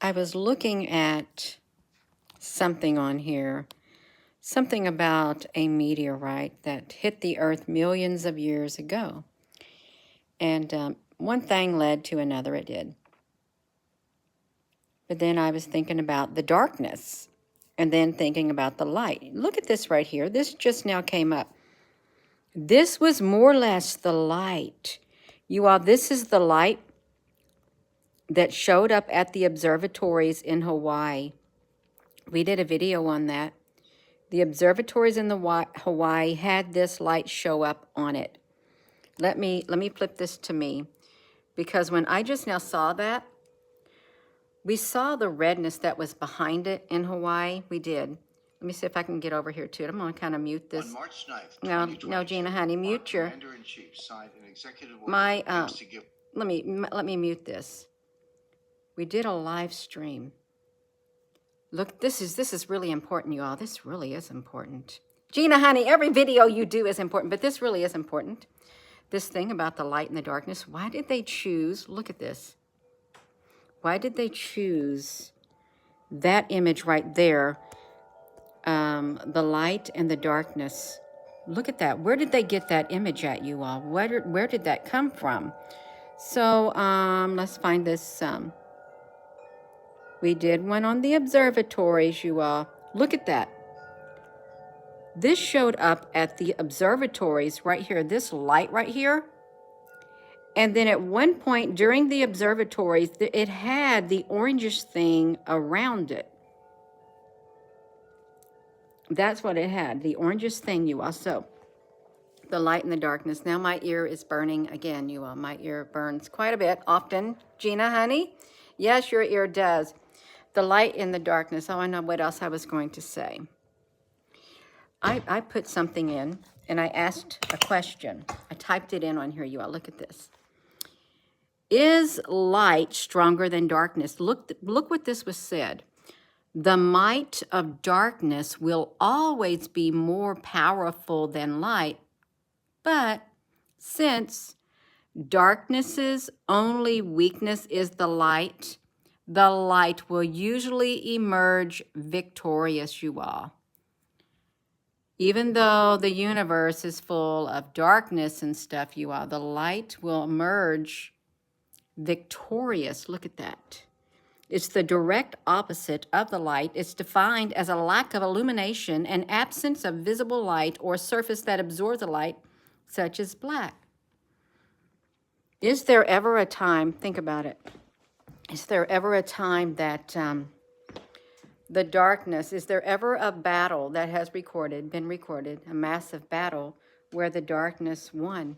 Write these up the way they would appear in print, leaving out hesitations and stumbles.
I was looking at something on here, something about a meteorite that hit the Earth millions of years ago. And one thing led to another, it did. But then I was thinking about the darkness and then thinking about the light. Look at this right here. This just now came up. This was more or less the light. You all, this is the light that showed up at the observatories in Hawaii. We did a video on that. The observatories in Hawaii had this light show up on it. Let me flip this to me, because when I just now saw that, we saw the redness that was behind it in Hawaii. We did. Let me see if I can get over here to it. I'm going to kind of mute this. On March 9th, no, Gina, honey, mute your. Commander-in-Chief signed an executive order My that aims to give. let me mute this. We did a live stream. Look, this is really important, you all. This really is important. Gina, honey, every video you do is important, but this really is important. This thing about the light and the darkness, why did they choose, look at this. Why did they choose that image right there, the light and the darkness? Look at that. Where did they get that image at, you all? Where did that come from? So let's find this. We did one on the observatories, you all. Look at that. This showed up at the observatories right here, this light right here. And then at one point during the observatories, it had the orangish thing around it. That's what it had, the orangish thing, you all. So the light and the darkness. Now my ear is burning again, you all. My ear burns quite a bit often. Gina, honey? Yes, your ear does. The light and the darkness. Oh, I know what else I was going to say. I put something in, and I asked a question. I typed it in on here, you all. Look at this. Is light stronger than darkness? Look what this was said. The might of darkness will always be more powerful than light, but since darkness's only weakness is the light will usually emerge victorious, you all. Even though the universe is full of darkness and stuff, you all, the light will emerge victorious. Look at that. It's the direct opposite of the light. It's defined as a lack of illumination and absence of visible light or surface that absorbs the light, such as black. Is there ever a time, think about it, is there ever a time that the darkness, is there ever a battle that has been recorded, a massive battle where the darkness won?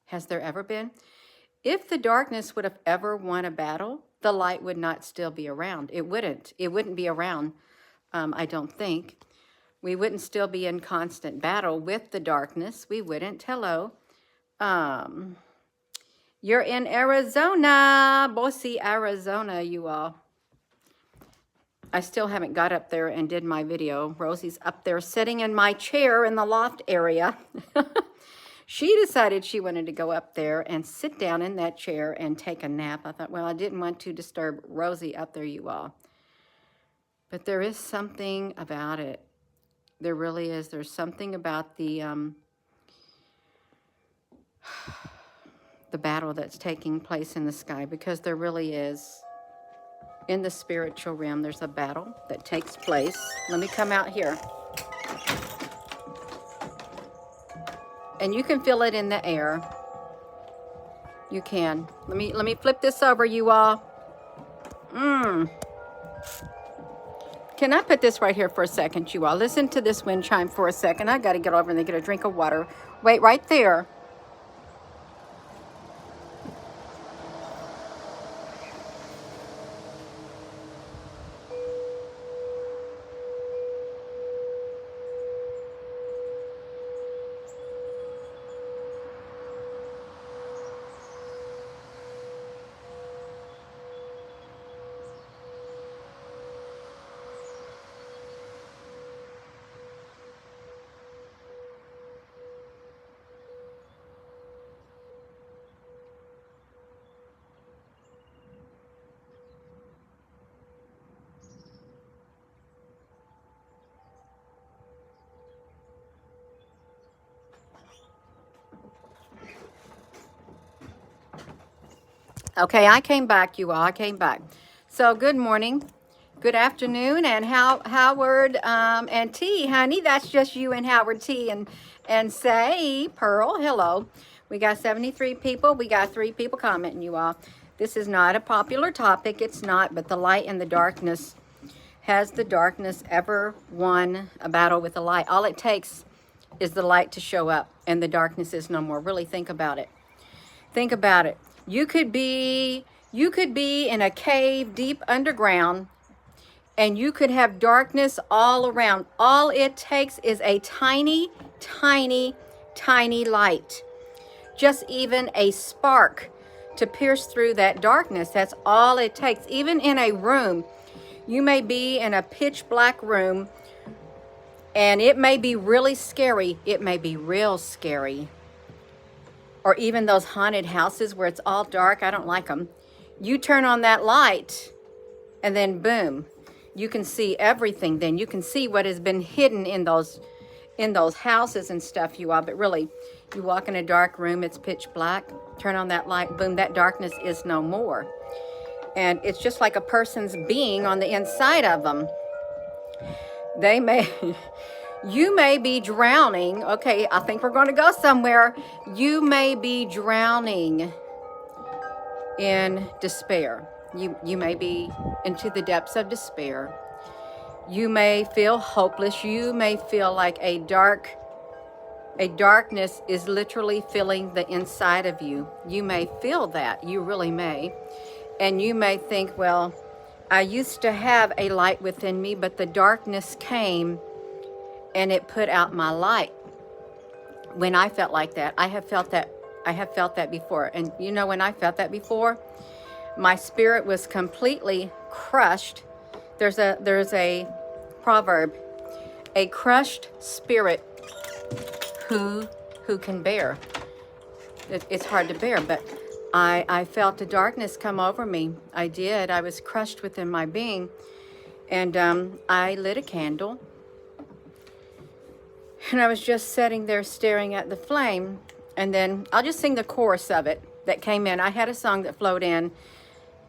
Has there ever been? If the darkness would have ever won a battle, the light would not still be around. It wouldn't. It wouldn't be around, I don't think. We wouldn't still be in constant battle with the darkness. We wouldn't. Hello. You're in Arizona. Boise, Arizona, you all. I still haven't got up there and did my video. Rosie's up there sitting in my chair in the loft area. She decided she wanted to go up there and sit down in that chair and take a nap. I thought, well, I didn't want to disturb Rosie up there, you all. But there is something about it. There really is. There's something about the battle that's taking place in the sky, because there really is. In the spiritual realm, there's a battle that takes place. Let me come out here. And you can feel it in the air. You can. Let me flip this over, you all. Can I put this right here for a second, you all? Listen to this wind chime for a second. I got to get over and get a drink of water. Wait right there. Okay, I came back, you all. I came back. So good morning, good afternoon, and Howard and T, honey. That's just you and Howard T and Say Pearl. Hello. We got 73 people. We got 3 people commenting, you all. This is not a popular topic. It's not, but the light and the darkness. Has the darkness ever won a battle with the light? All it takes is the light to show up, and the darkness is no more. Really think about it. Think about it. You could be in a cave deep underground, and you could have darkness all around. All it takes is a tiny, tiny, tiny light. Just even a spark to pierce through that darkness. That's all it takes. Even in a room, you may be in a pitch black room, and it may be really scary. It may be real scary. Or even those haunted houses where it's all dark. I don't like them. You turn on that light, and then boom, you can see everything. Then you can see what has been hidden in those houses and stuff, you all. But really, you walk in a dark room, it's pitch black, turn on that light, boom, that darkness is no more. And it's just like a person's being on the inside of them. You may be drowning. Okay, I think we're going to go somewhere. You may be drowning in despair. You may be into the depths of despair. You may feel hopeless. You may feel like a darkness is literally filling the inside of you. You may feel that. You really may. And you may think, well, I used to have a light within me, but the darkness came and it put out my light. When I felt like that, I have felt that before. And you know, when I felt that before, my spirit was completely crushed. There's a proverb, a crushed spirit who can bear. It's hard to bear, but I felt the darkness come over me. I did. I was crushed within my being. And I lit a candle. And I was just sitting there staring at the flame. And then I'll just sing the chorus of it that came in. I had a song that flowed in.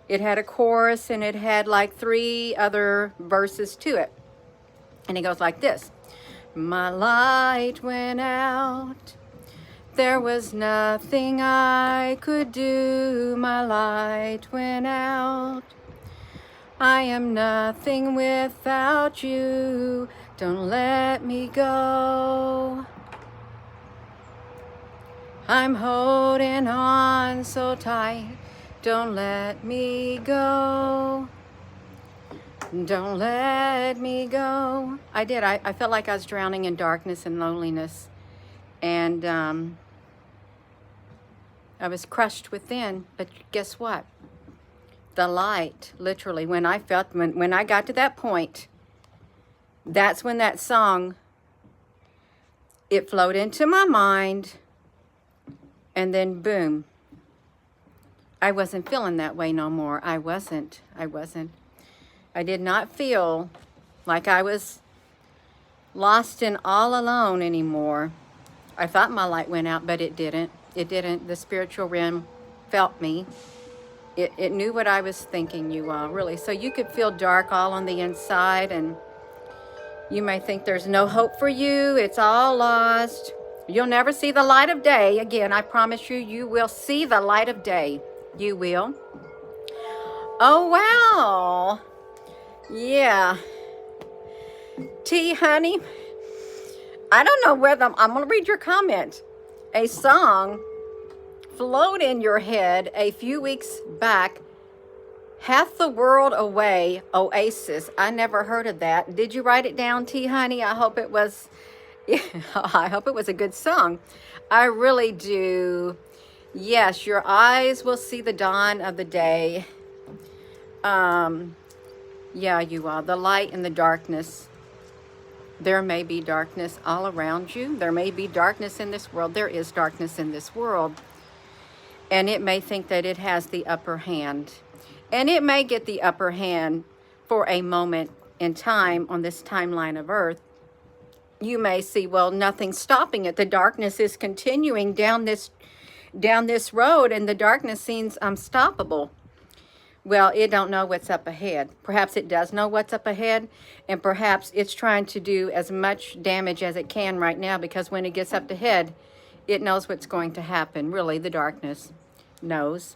It had a chorus and it had like 3 other verses to it. And it goes like this. My light went out. There was nothing I could do. My light went out. I am nothing without you. Don't let me go. I'm holding on so tight. Don't let me go. Don't let me go. I did. I felt like I was drowning in darkness and loneliness. And I was crushed within. But guess what? The light, literally, when I got to that point, that's when that song, it flowed into my mind, and then boom, I wasn't feeling that way no more. I wasn't. I did not feel like I was lost and all alone anymore. I thought my light went out, but it didn't. It didn't. The spiritual realm felt me. It knew what I was thinking, you all, really. So you could feel dark all on the inside, and you may think there's no hope for you. It's all lost. You'll never see the light of day. Again, I promise you, you will see the light of day. You will. Oh, wow. Yeah. T, honey, I don't know whether I'm going to read your comment. A song flowed in your head a few weeks back. Hath the World Away, Oasis. I never heard of that. Did you write it down, T, honey? I hope it was, I hope it was a good song. I really do. Yes, your eyes will see the dawn of the day. Yeah, you are. The light and the darkness. There may be darkness all around you. There may be darkness in this world. There is darkness in this world. And it may think that it has the upper hand. And it may get the upper hand for a moment in time on this timeline of Earth. You may see, well, nothing's stopping it. The darkness is continuing down this down this road and the darkness seems unstoppable. Well, it don't know what's up ahead. Perhaps it does know what's up ahead, and perhaps it's trying to do as much damage as it can right now, because when it gets up ahead, it knows what's going to happen. Really, the darkness knows.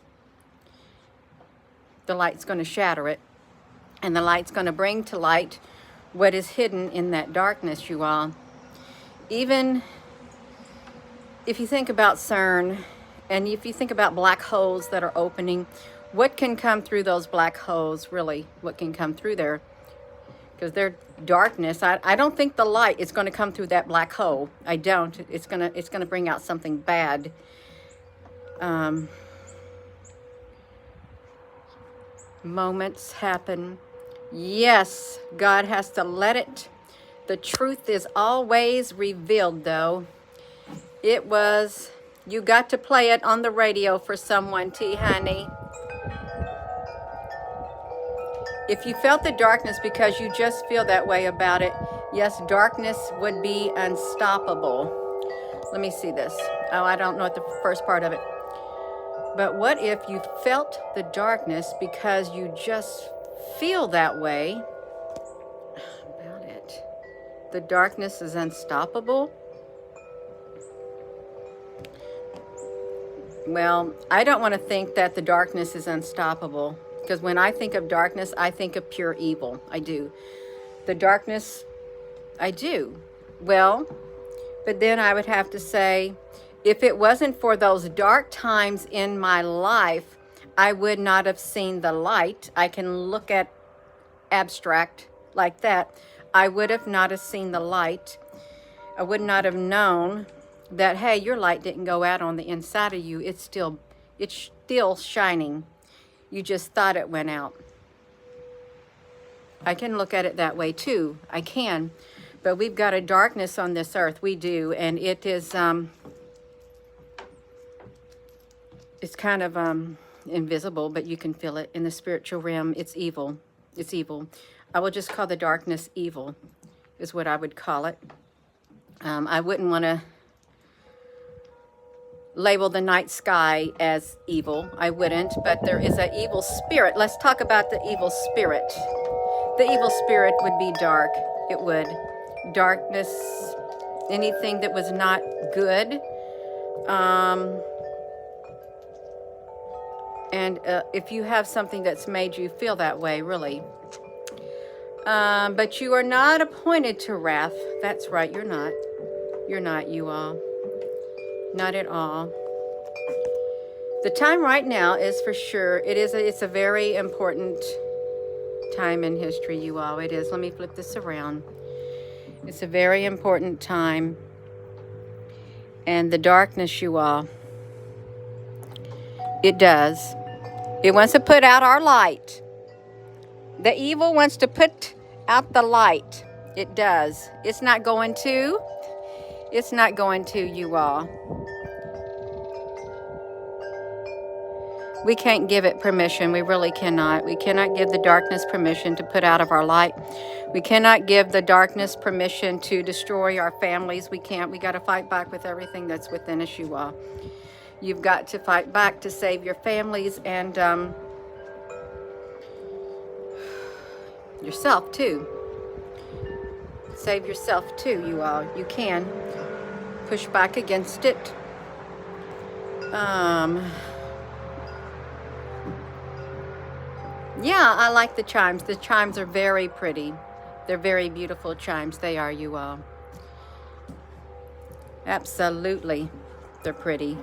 The light's going to shatter it, and the light's going to bring to light what is hidden in that darkness, you all. Even if you think about CERN, and if you think about black holes that are opening, what can come through those black holes, really? What can come through there? Because they're darkness. I don't think the light is going to come through that black hole. I don't. It's gonna bring out something bad. Moments happen. Yes, God has to let it. The truth is always revealed, though. It was, you got to play it on the radio for someone, T, honey. If you felt the darkness because you just feel that way about it, yes, darkness would be unstoppable. Let me see this. Oh, I don't know what the first part of it. But what if you felt the darkness because you just feel that way about it? The darkness is unstoppable. Well, I don't want to think that the darkness is unstoppable, because when I think of darkness, I think of pure evil. I do. The darkness, I do. Well, but then I would have to say, if it wasn't for those dark times in my life, I would not have seen the light. I can look at abstract like that. I would have not have seen the light. I would not have known that, hey, your light didn't go out on the inside of you. It's still shining. You just thought it went out. I can look at it that way too. I can. But we've got a darkness on this earth. We do. And it is, it's kind of invisible, but you can feel it in the spiritual realm. It's evil. It's evil. I will just call the darkness evil, is what I would call it. I wouldn't want to label the night sky as evil. I wouldn't, but there is an evil spirit. Let's talk about the evil spirit. The evil spirit would be dark. It would. Darkness, anything that was not good. And if you have something that's made you feel that way, really. But you are not appointed to wrath. That's right, you're not. You're not, you all. Not at all. The time right now is for sure. It's a very important time in history, you all. It is. Let me flip this around. It's a very important time. And the darkness, you all, it does. It wants to put out our light. The evil wants to put out the light. It does. It's not going to. It's not going to, you all. We can't give it permission. We really cannot. We cannot give the darkness permission to put out of our light. We cannot give the darkness permission to destroy our families. We can't. We got to fight back with everything that's within us, you all. You've got to fight back to save your families and yourself too. Save yourself too, you all. You can push back against it. Yeah, I like the chimes. The chimes are very pretty. They're very beautiful chimes. They are, you all. Absolutely. They're pretty.